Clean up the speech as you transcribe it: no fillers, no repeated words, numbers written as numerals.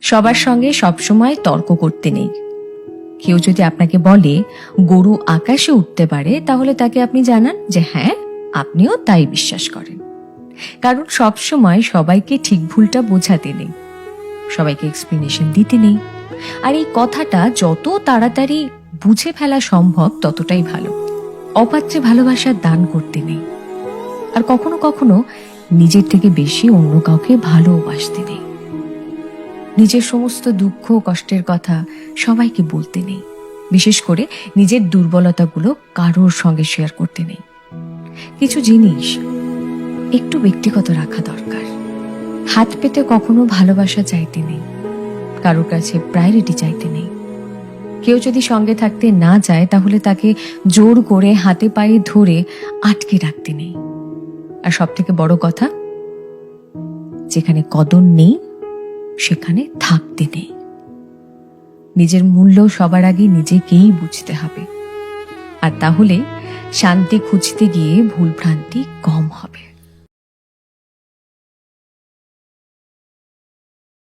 সবার সঙ্গে সবসময় তর্ক করতে নেই। কেউ যদি আপনাকে বলে গরু আকাশে উঠতে পারে, তাহলে তাকে আপনি জানান যে হ্যাঁ, আপনিও তাই বিশ্বাস করেন। কারণ সবসময় সবাইকে ঠিক ভুলটা বোঝাতে নেই, সবাইকে এক্সপ্লেনেশন দিতে নেই। আর এই কথাটা যত তাড়াতাড়ি বুঝে ফেলা সম্ভব ততটাই ভালো। অপাত্রে ভালোবাসার দান করতে নেই। আর কখনো কখনো নিজের থেকে বেশি অন্য কাউকে ভালোবাসতে নেই। নিজের সমস্ত দুঃখ কষ্টের কথা সবাইকে বলতে নেই। বিশেষ করে নিজের দুর্বলতাগুলো কারোর সঙ্গে শেয়ার করতে নেই। কিছু জিনিস একটু ব্যক্তিগত রাখা দরকার। হাত পেতে কখনো ভালোবাসা চাইতে নেই, কারোর কাছে প্রায়োরিটি চাইতে নেই। কেউ যদি সঙ্গে থাকতে না চায়, তাহলে তাকে জোর করে হাতে পায়ে ধরে আটকে রাখতে নেই। আর সব থেকে বড় কথা, যেখানে কদর নেই সেখানে থাকতে নেই। নিজের মূল্য সবার আগে নিজেকেই বুঝতে হবে। আর তাহলে শান্তি খুঁজতে গিয়ে ভুলভ্রান্তি কম হবে।